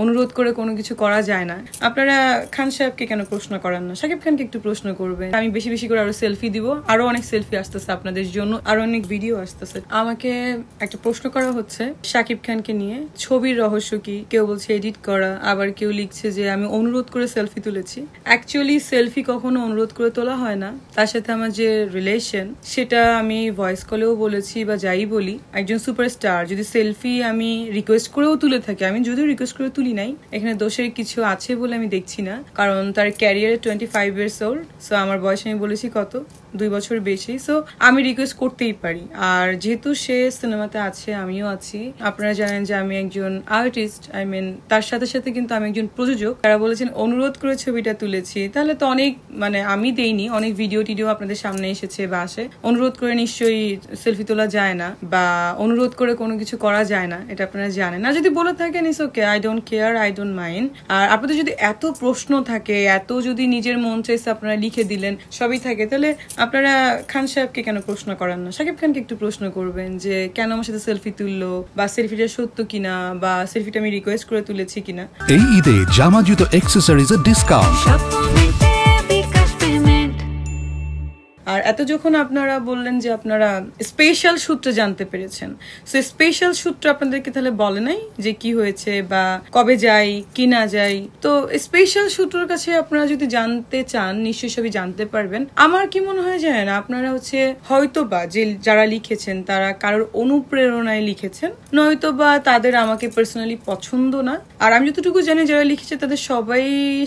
অনুরোধ করে কোনো কিছু করা যায় না। আপনারা খান সাহেবকে কেন প্রশ্ন করেন না? শাকিব খানকে একটু প্রশ্ন করবেন। আমি বেশি বেশি করে আরো সেলফি দিব, আরো অনেক সেলফি আসতেছে আপনাদের জন্য, আরো অনেক ভিডিও আসতেছে। আমাকে একটা প্রশ্ন করা হচ্ছে শাকিব খানকে নিয়ে, ছবির রহস্য কি? কেউ বলছে এডিট করা, আবার কেউ লিখছে যে আমি অনুরোধ করে সেলফি তুলেছি। অ্যাকচুয়ালি সেলফি কখনো অনুরোধ করে তোলা হয় না। তার সাথে আমার যে রিলেশন, সেটা আমি ভয়েস কলেও বলেছি বা যাই বলি, একজন সুপারস্টার যদি সেলফি আমি রিকোয়েস্ট করেও তুলে থাকি, আমি যদিও রিকোয়েস্ট করে তুলি নাই, এখানে দোষের কিছু আছে বলে আমি দেখছি না, কারণ তার ক্যারিয়ারে 25 ইয়ার্স ওল্ড। সো আমার বয়স আমি বলেছি কত, 2 বছর বেশি। সো আমি রিকোয়েস্ট করতেই পারি। আর যেহেতু সে সিনেমাতে আছে, আমিও আছি, আপনারা জানেন যে আমি একজন আর্টিস্ট, তার সাথে সাথে কিন্তু আমি একজন প্রযোজক। তারা বলেছেন অনুরোধ করে ছবিটা তুলেছি, তাহলে তো অনেক আমি দেইনি, অনেক ভিডিও টিডিও আপনাদের সামনে এসেছে বা আসে। অনুরোধ করে নিশ্চয়ই সেলফি তোলা যায় না, বা অনুরোধ করে কোনো কিছু করা যায় না, এটা আপনারা জানেন না। যদি বলে থাকেন it's okay, I don't care, I don't mind. আর আপনাদের যদি এত প্রশ্ন থাকে, এত যদি নিজের মন চাইছে আপনারা লিখে দিলেন, সবই থাকে, তাহলে আপনারা খান সাহেবকে কেন প্রশ্ন করেন না? শাকিব খানকে একটু প্রশ্ন করবেন যে কেন আমার সাথে সেলফি তুললো, বা সেলফিটা সত্য কিনা, বা সেলফিটা আমি রিকোয়েস্ট করে তুলেছি কিনা। এই ঈদে জামা জুতো অ্যাকসেসরিজের ডিসকাউন্ট। আর এত যখন আপনারা বললেন যে আপনারা স্পেশাল সূত্র জানতে পেরেছেন, সো স্পেশাল সূত্র আপনাদেরকে তাহলে বলে নাই যে কি হয়েছে বা কবে যাই কি না যাই। তো স্পেশাল সূত্রের কাছে আপনারা যদি জানতে চান, নিশ্চয়ই সবই জানতে পারবেন। আমার কি মনে হয় জানেন, আপনারা হয়তো বা যে যারা লিখেছেন তারা কারোর অনুপ্রেরণায় লিখেছেন, নয়তো বা তাদের আমাকে পার্সোনালি পছন্দ না। আর আমি যতটুকু জানি যারা লিখেছে তাদের সবাই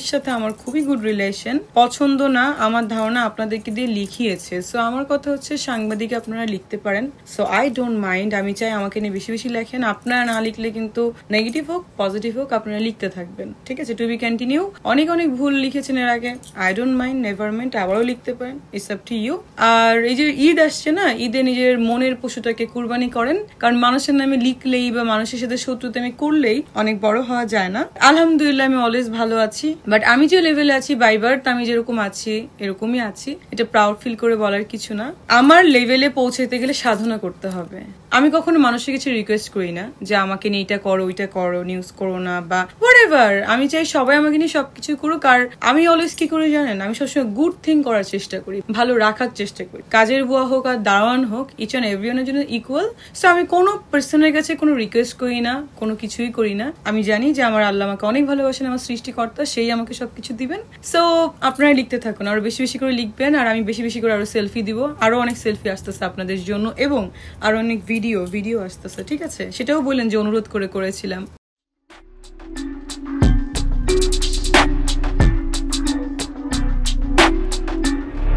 সাথে আমার খুবই গুড রিলেশন। পছন্দ না, আমার ধারণা আপনাদেরকে দিয়ে লিখিয়ে। সো আমার কথা হচ্ছে, সাংবাদিক আপনারা লিখতে পারেন, সো আই ডোন্ট মাইন্ড। আমি চাই আমাকে নিয়ে বেশি বেশি লেখেন। আপনারা না লিখলে কিন্তু নেগেটিভ হোক পজিটিভ হোক আপনারা লিখতে থাকবেন, ঠিক আছে? To be continue. অনেক অনেক ভুল লিখেছেন এর আগে, I don't mind, never mind, আবারও লিখতে পারেন, ইটস আপ টু ইউ। আর এই যে ঈদ আসছে না, ঈদে নিজের মনের পশুটাকে কুরবানি করেন, কারণ মানুষের নামে লিখলেই বা মানুষের সাথে শত্রুতা আমি করলেই অনেক বড় হওয়া যায় না। আলহামদুলিল্লাহ আমি অলওয়েজ ভালো আছি, বাট আমি যে লেভেলে আছি বাই বার্থ, আমি যেরকম আছি এরকমই আছি, এটা প্রাউড ফিল করে বলার কিছু না। আমার লেভেলে পৌঁছাতে গেলে সাধনা করতে হবে। আমি কখনো মানুষের কিছু রিকোয়েস্ট করি না যে আমাকে নিয়ে এটা করো, ওইটা করো, নিউজ করো না বা হোয়াটএভার। আমি চাই সবাই আমাকে নিয়ে সবকিছু করুক। আর আমি অলওয়েজ কি করি জানেন, আমি সবসময় গুড থিং করার চেষ্টা করি, ভালো রাখার চেষ্টা করি। কাজের বুয়া হোক আর দারোয়ান হোক, ইচ অ্যান্ড এভরিওয়ানের জন্য ইকুয়াল। সো আমি কোনো পার্সনের কাছে কোনো রিকোয়েস্ট করি না, কোনো কিছুই করি না। আমি জানি যে আমার আল্লাহ আমাকে অনেক ভালোবাসেন, আমার সৃষ্টিকর্তা, সেই আমাকে সবকিছু দিবেন। সো আপনারা লিখতে থাকুন, আরো বেশি বেশি করে লিখবেন, আর আমি বেশি বেশি করে আরো সেলফি দিব, আরো অনেক সেলফি আসতেছে আপনাদের জন্য, এবং আরো অনেক ভিডিও আসতেছে, ঠিক আছে? সেটাও বললেন যে অনুরোধ করে করেছিলাম।